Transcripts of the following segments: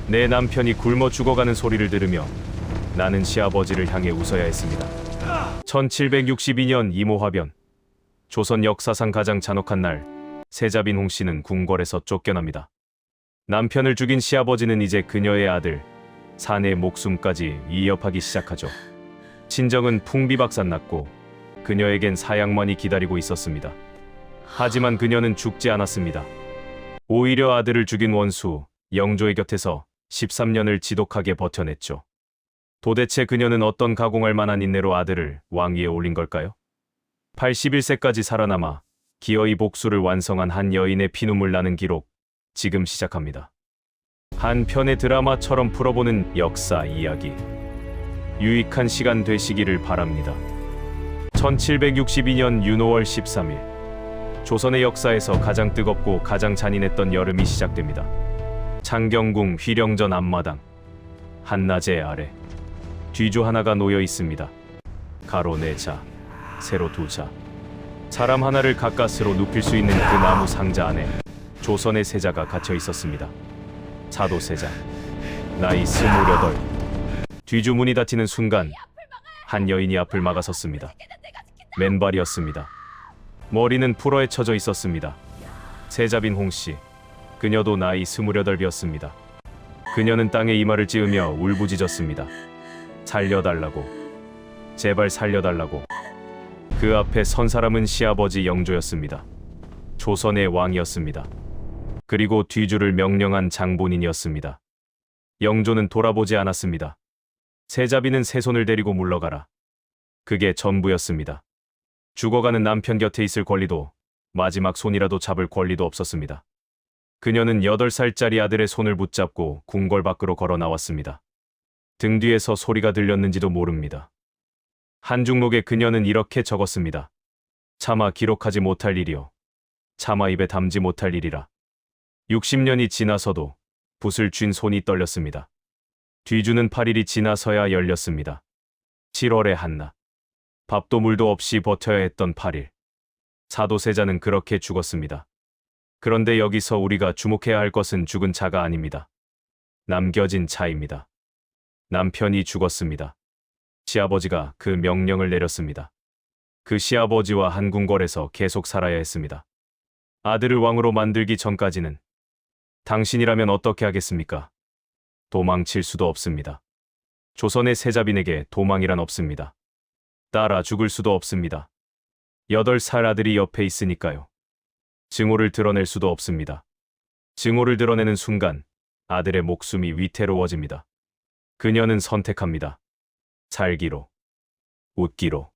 내 남편이 굶어 죽어가는 소리를 들으며 나는 시아버지를 향해 웃어야 했습니다. 1762년 이모화변. 조선 역사상 가장 잔혹한 날, 세자빈 홍씨는 궁궐에서 쫓겨납니다. 남편을 죽인 시아버지는 이제 그녀의 아들, 사내의 목숨까지 위협하기 시작하죠. 친정은 풍비박산났고 그녀에겐 사양만이 기다리고 있었습니다. 하지만 그녀는 죽지 않았습니다. 오히려 아들을 죽인 원수, 영조의 곁에서 13년을 지독하게 버텨냈죠. 도대체 그녀는 어떤 가공할 만한 인내로 아들을 왕위에 올린 걸까요? 81세까지 살아남아 기어이 복수를 완성한 한 여인의 피눈물 나는 기록, 지금 시작합니다. 한 편의 드라마처럼 풀어보는 역사 이야기. 유익한 시간 되시기를 바랍니다. 1762년 윤호월 13일. 조선의 역사에서 가장 뜨겁고 가장 잔인했던 여름이 시작됩니다. 창경궁 휘령전 앞마당. 한낮의 아래. 뒤주 하나가 놓여 있습니다. 가로 4자, 세로 2자. 사람 하나를 가까스로 눕힐 수 있는 그 나무 상자 안에 조선의 세자가 갇혀 있었습니다. 사도세자, 나이 28. 뒤주 문이 닫히는 순간 한 여인이 앞을 막아섰습니다. 맨발이었습니다. 머리는 풀어 헤쳐져 있었습니다. 세자빈 홍씨, 그녀도 나이 28이었습니다. 그녀는 땅에 이마를 찌으며 울부짖었습니다. 살려달라고, 제발 살려달라고. 그 앞에 선 사람은 시아버지 영조였습니다. 조선의 왕이었습니다. 그리고 뒤주를 명령한 장본인이었습니다. 영조는 돌아보지 않았습니다. 세자빈은 새 손을 데리고 물러가라. 그게 전부였습니다. 죽어가는 남편 곁에 있을 권리도, 마지막 손이라도 잡을 권리도 없었습니다. 그녀는 8살짜리 아들의 손을 붙잡고 궁궐 밖으로 걸어 나왔습니다. 등 뒤에서 소리가 들렸는지도 모릅니다. 한 중록에 그녀는 이렇게 적었습니다. 차마 기록하지 못할 일이요. 차마 입에 담지 못할 일이라. 60년이 지나서도 붓을 쥔 손이 떨렸습니다. 뒤주는 8일이 지나서야 열렸습니다. 7월의 한낮. 밥도 물도 없이 버텨야 했던 8일. 사도세자는 그렇게 죽었습니다. 그런데 여기서 우리가 주목해야 할 것은 죽은 자가 아닙니다. 남겨진 자입니다. 남편이 죽었습니다. 시아버지가 그 명령을 내렸습니다. 그 시아버지와 한 궁궐에서 계속 살아야 했습니다. 아들을 왕으로 만들기 전까지는. 당신이라면 어떻게 하겠습니까? 도망칠 수도 없습니다. 조선의 세자빈에게 도망이란 없습니다. 따라 죽을 수도 없습니다. 8살 아들이 옆에 있으니까요. 증오를 드러낼 수도 없습니다. 증오를 드러내는 순간 아들의 목숨이 위태로워집니다. 그녀는 선택합니다. 살기로, 웃기로,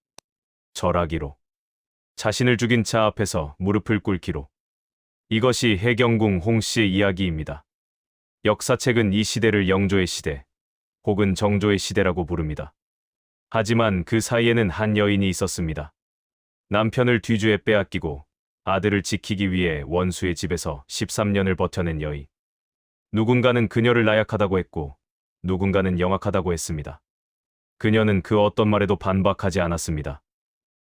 절하기로, 자신을 죽인 자 앞에서 무릎을 꿇기로. 이것이 해경궁 홍씨의 이야기입니다. 역사책은 이 시대를 영조의 시대, 혹은 정조의 시대라고 부릅니다. 하지만 그 사이에는 한 여인이 있었습니다. 남편을 뒤주에 빼앗기고 아들을 지키기 위해 원수의 집에서 13년을 버텨낸 여인. 누군가는 그녀를 나약하다고 했고 누군가는 영악하다고 했습니다. 그녀는 그 어떤 말에도 반박하지 않았습니다.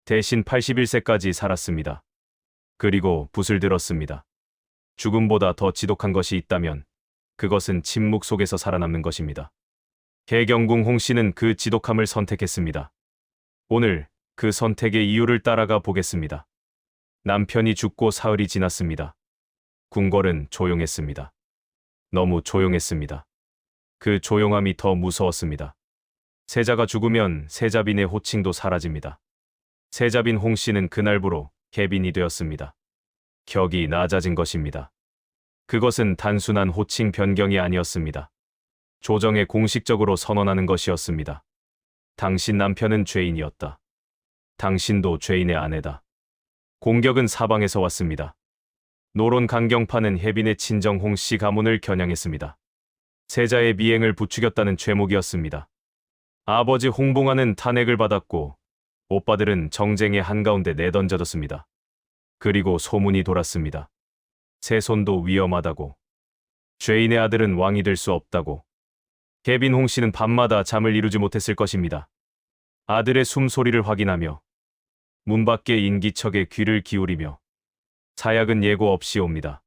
대신 81세까지 살았습니다. 그리고 붓을 들었습니다. 죽음보다 더 지독한 것이 있다면 그것은 침묵 속에서 살아남는 것입니다. 해경궁 홍씨는 그 지독함을 선택했습니다. 오늘 그 선택의 이유를 따라가 보겠습니다. 남편이 죽고 사흘이 지났습니다. 궁궐은 조용했습니다. 너무 조용했습니다. 그 조용함이 더 무서웠습니다. 세자가 죽으면 세자빈의 호칭도 사라집니다. 세자빈 홍씨는 그날부로 개빈이 되었습니다. 격이 낮아진 것입니다. 그것은 단순한 호칭 변경이 아니었습니다. 조정에 공식적으로 선언하는 것이었습니다. 당신 남편은 죄인이었다. 당신도 죄인의 아내다. 공격은 사방에서 왔습니다. 노론 강경파는 혜빈의 친정 홍씨 가문을 겨냥했습니다. 세자의 미행을 부추겼다는 죄목이었습니다. 아버지 홍봉안은 탄핵을 받았고 오빠들은 정쟁의 한가운데 내던져졌습니다. 그리고 소문이 돌았습니다. 세손도 위험하다고. 죄인의 아들은 왕이 될 수 없다고. 개빈 홍씨는 밤마다 잠을 이루지 못했을 것입니다. 아들의 숨소리를 확인하며 문 밖의 인기척에 귀를 기울이며 사약은 예고 없이 옵니다.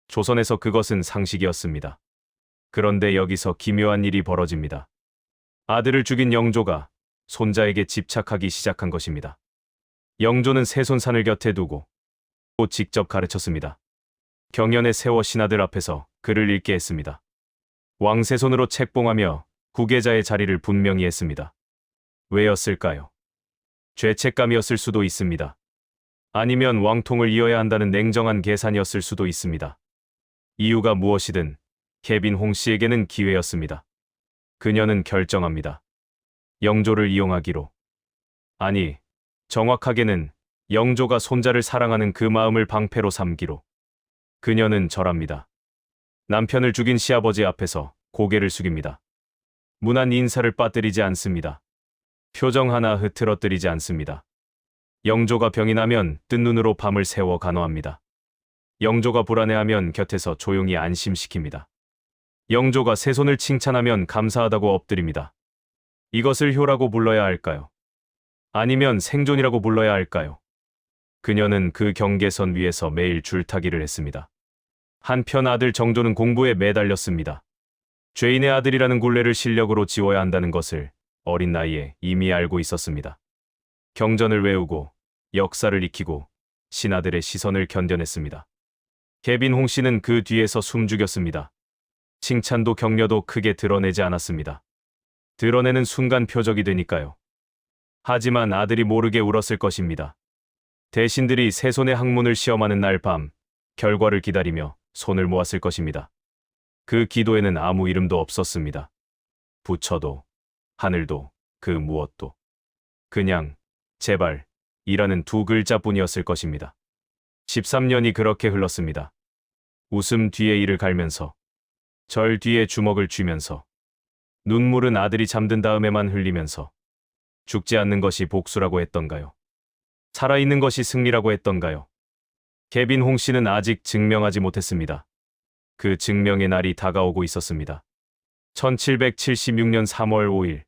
조선에서 그것은 상식이었습니다. 그런데 여기서 기묘한 일이 벌어집니다. 아들을 죽인 영조가 손자에게 집착하기 시작한 것입니다. 영조는 세손산을 곁에 두고 또 직접 가르쳤습니다. 경연에 세워 신하들 앞에서 글을 읽게 했습니다. 왕세손으로 책봉하며 후계자의 자리를 분명히 했습니다. 왜였을까요? 죄책감이었을 수도 있습니다. 아니면 왕통을 이어야 한다는 냉정한 계산이었을 수도 있습니다. 이유가 무엇이든 케빈 홍 씨에게는 기회였습니다. 그녀는 결정합니다. 영조를 이용하기로. 아니, 정확하게는 영조가 손자를 사랑하는 그 마음을 방패로 삼기로. 그녀는 절합니다. 남편을 죽인 시아버지 앞에서 고개를 숙입니다. 무난 인사를 빠뜨리지 않습니다. 표정 하나 흐트러뜨리지 않습니다. 영조가 병이 나면 뜬 눈으로 밤을 새워 간호합니다. 영조가 불안해하면 곁에서 조용히 안심시킵니다. 영조가 세손을 칭찬하면 감사하다고 엎드립니다. 이것을 효라고 불러야 할까요? 아니면 생존이라고 불러야 할까요? 그녀는 그 경계선 위에서 매일 줄타기를 했습니다. 한편 아들 정조는 공부에 매달렸습니다. 죄인의 아들이라는 굴레를 실력으로 지워야 한다는 것을 어린 나이에 이미 알고 있었습니다. 경전을 외우고 역사를 익히고 신하들의 시선을 견뎌냈습니다. 케빈 홍 씨는 그 뒤에서 숨죽였습니다. 칭찬도 격려도 크게 드러내지 않았습니다. 드러내는 순간 표적이 되니까요. 하지만 아들이 모르게 울었을 것입니다. 대신들이 세손의 학문을 시험하는 날 밤 결과를 기다리며 손을 모았을 것입니다. 그 기도에는 아무 이름도 없었습니다. 부처도 하늘도 그 무엇도 그냥 제발 이라는 두 글자뿐이었을 것입니다. 13년이 그렇게 흘렀습니다. 웃음 뒤에 이를 갈면서 절 뒤에 주먹을 쥐면서 눈물은 아들이 잠든 다음에만 흘리면서 죽지 않는 것이 복수라고 했던가요? 살아있는 것이 승리라고 했던가요? 케빈 홍 씨는 아직 증명하지 못했습니다. 그 증명의 날이 다가오고 있었습니다. 1776년 3월 5일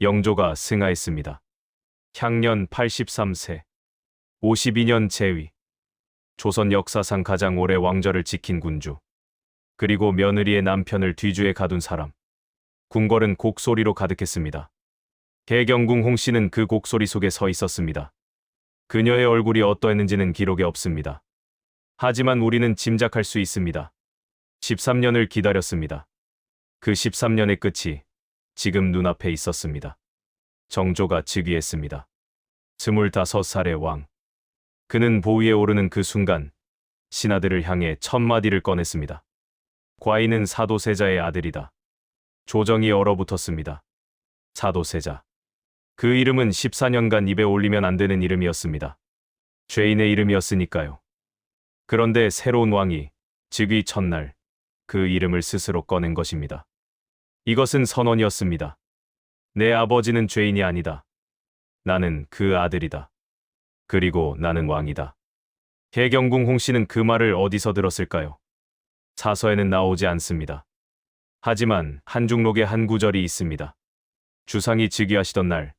영조가 승하했습니다. 향년 83세 52년 재위 조선 역사상 가장 오래 왕좌를 지킨 군주 그리고 며느리의 남편을 뒤주에 가둔 사람 궁궐은 곡소리로 가득했습니다. 개경궁 홍 씨는 그 곡소리 속에 서 있었습니다. 그녀의 얼굴이 어떠했는지는 기록에 없습니다. 하지만 우리는 짐작할 수 있습니다. 13년을 기다렸습니다. 그 13년의 끝이 지금 눈앞에 있었습니다. 정조가 즉위했습니다. 25살의 왕. 그는 보위에 오르는 그 순간 신하들을 향해 첫마디를 꺼냈습니다. 과인은 사도세자의 아들이다. 조정이 얼어붙었습니다. 사도세자. 그 이름은 14년간 입에 올리면 안 되는 이름이었습니다. 죄인의 이름이었으니까요. 그런데 새로운 왕이 즉위 첫날 그 이름을 스스로 꺼낸 것입니다. 이것은 선언이었습니다. 내 아버지는 죄인이 아니다. 나는 그 아들이다. 그리고 나는 왕이다. 개경궁 홍 씨는 그 말을 어디서 들었을까요? 사서에는 나오지 않습니다. 하지만 한중록에 한 구절이 있습니다. 주상이 즉위하시던 날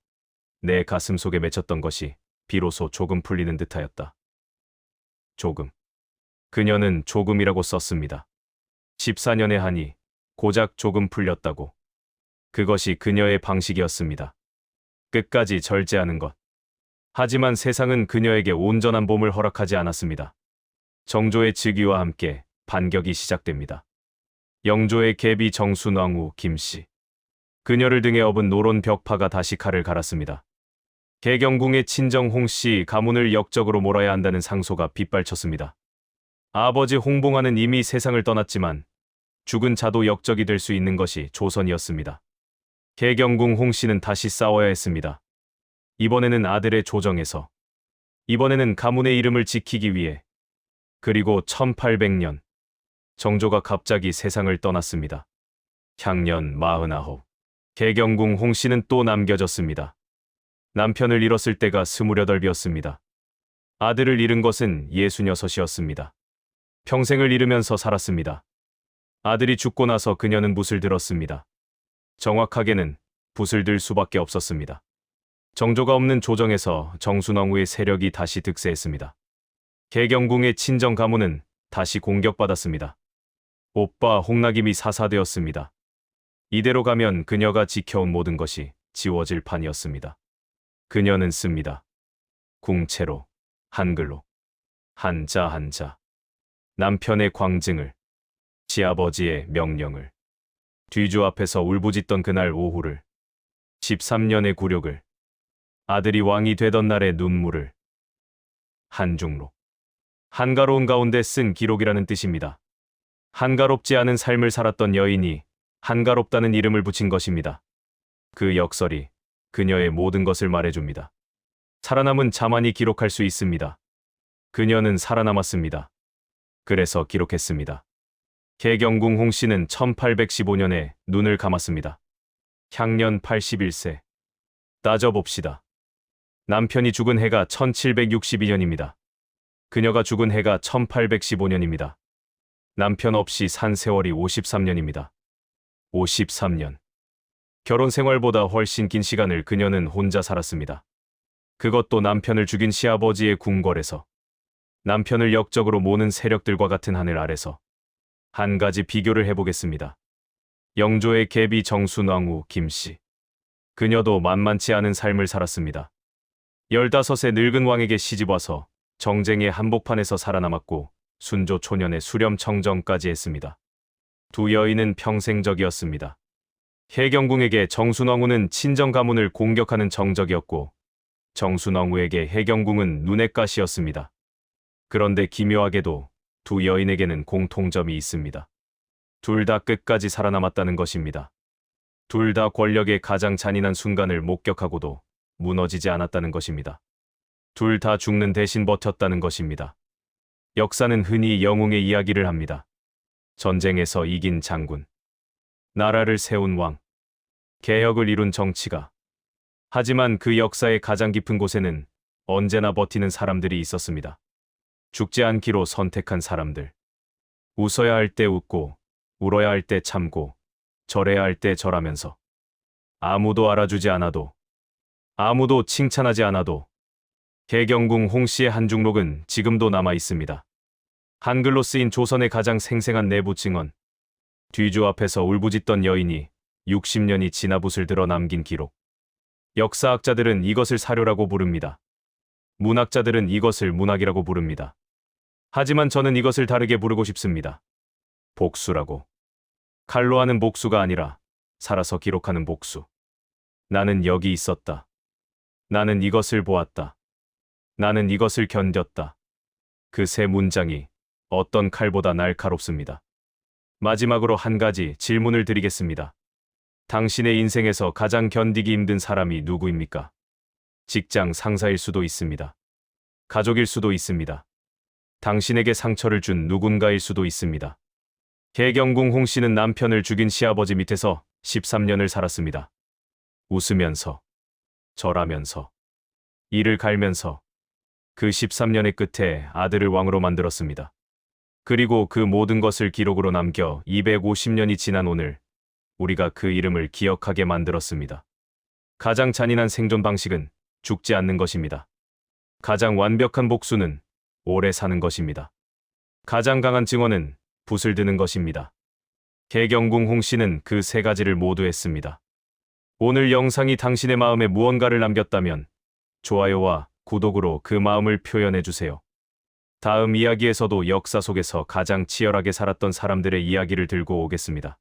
내 가슴 속에 맺혔던 것이 비로소 조금 풀리는 듯하였다. 조금. 그녀는 조금이라고 썼습니다. 14년의 한이 고작 조금 풀렸다고. 그것이 그녀의 방식이었습니다. 끝까지 절제하는 것. 하지만 세상은 그녀에게 온전한 봄을 허락하지 않았습니다. 정조의 즉위와 함께 반격이 시작됩니다. 영조의 계비 정순왕후 김씨. 그녀를 등에 업은 노론 벽파가 다시 칼을 갈았습니다. 개경궁의 친정 홍씨 가문을 역적으로 몰아야 한다는 상소가 빗발쳤습니다. 아버지 홍봉하는 이미 세상을 떠났지만 죽은 자도 역적이 될 수 있는 것이 조선이었습니다. 개경궁 홍씨는 다시 싸워야 했습니다. 이번에는 아들의 조정에서. 이번에는 가문의 이름을 지키기 위해. 그리고 1800년 정조가 갑자기 세상을 떠났습니다. 향년 49. 개경궁 홍 씨는 또 남겨졌습니다. 남편을 잃었을 때가 28이었습니다. 아들을 잃은 것은 66이었습니다. 평생을 잃으면서 살았습니다. 아들이 죽고 나서 그녀는 붓을 들었습니다. 정확하게는 붓을 들 수밖에 없었습니다. 정조가 없는 조정에서 정순왕후의 세력이 다시 득세했습니다. 개경궁의 친정 가문은 다시 공격받았습니다. 오빠 홍락임이 사사되었습니다. 이대로 가면 그녀가 지켜온 모든 것이 지워질 판이었습니다. 그녀는 씁니다. 궁체로, 한글로, 한자 한자. 남편의 광증을, 시아버지의 명령을, 뒤주 앞에서 울부짖던 그날 오후를, 13년의 굴욕을, 아들이 왕이 되던 날의 눈물을. 한중록. 한가로운 가운데 쓴 기록이라는 뜻입니다. 한가롭지 않은 삶을 살았던 여인이 한가롭다는 이름을 붙인 것입니다. 그 역설이 그녀의 모든 것을 말해줍니다. 살아남은 자만이 기록할 수 있습니다. 그녀는 살아남았습니다. 그래서 기록했습니다. 개경궁 홍씨는 1815년에 눈을 감았습니다. 향년 81세. 따져봅시다. 남편이 죽은 해가 1762년입니다. 그녀가 죽은 해가 1815년입니다. 남편 없이 산 세월이 53년입니다. 53년. 결혼 생활보다 훨씬 긴 시간을 그녀는 혼자 살았습니다. 그것도 남편을 죽인 시아버지의 궁궐에서, 남편을 역적으로 모는 세력들과 같은 하늘 아래서. 한 가지 비교를 해보겠습니다. 영조의 계비 정순왕후 김씨. 그녀도 만만치 않은 삶을 살았습니다. 15세 늙은 왕에게 시집와서 정쟁의 한복판에서 살아남았고 순조 초년에 수렴 청정까지 했습니다. 두 여인은 평생적이었습니다. 해경궁에게 정순왕후는 친정 가문을 공격하는 정적이었고 정순왕후에게 해경궁은 눈엣 가시였습니다. 그런데 기묘하게도 두 여인에게는 공통점이 있습니다. 둘 다 끝까지 살아남았다는 것입니다. 둘 다 권력의 가장 잔인한 순간을 목격하고도 무너지지 않았다는 것입니다. 둘 다 죽는 대신 버텼다는 것입니다. 역사는 흔히 영웅의 이야기를 합니다. 전쟁에서 이긴 장군, 나라를 세운 왕, 개혁을 이룬 정치가. 하지만 그 역사의 가장 깊은 곳에는 언제나 버티는 사람들이 있었습니다. 죽지 않기로 선택한 사람들. 웃어야 할 때 웃고, 울어야 할 때 참고, 절해야 할 때 절하면서. 아무도 알아주지 않아도, 아무도 칭찬하지 않아도. 개경궁 홍씨의 한중록은 지금도 남아 있습니다. 한글로 쓰인 조선의 가장 생생한 내부 증언. 뒤주 앞에서 울부짖던 여인이 60년이 지나 붓을 들어 남긴 기록. 역사학자들은 이것을 사료라고 부릅니다. 문학자들은 이것을 문학이라고 부릅니다. 하지만 저는 이것을 다르게 부르고 싶습니다. 복수라고. 칼로 하는 복수가 아니라 살아서 기록하는 복수. 나는 여기 있었다. 나는 이것을 보았다. 나는 이것을 견뎠다. 그 세 문장이 어떤 칼보다 날카롭습니다. 마지막으로 한 가지 질문을 드리겠습니다. 당신의 인생에서 가장 견디기 힘든 사람이 누구입니까? 직장 상사일 수도 있습니다. 가족일 수도 있습니다. 당신에게 상처를 준 누군가일 수도 있습니다. 개경궁 홍씨는 남편을 죽인 시아버지 밑에서 13년을 살았습니다. 웃으면서, 절하면서, 이를 갈면서. 그 13년의 끝에 아들을 왕으로 만들었습니다. 그리고 그 모든 것을 기록으로 남겨 250년이 지난 오늘, 우리가 그 이름을 기억하게 만들었습니다. 가장 잔인한 생존 방식은 죽지 않는 것입니다. 가장 완벽한 복수는 오래 사는 것입니다. 가장 강한 증언은 붓을 드는 것입니다. 개경궁 홍씨는 그 세 가지를 모두 했습니다. 오늘 영상이 당신의 마음에 무언가를 남겼다면 좋아요와 구독으로 그 마음을 표현해주세요. 다음 이야기에서도 역사 속에서 가장 치열하게 살았던 사람들의 이야기를 들고 오겠습니다.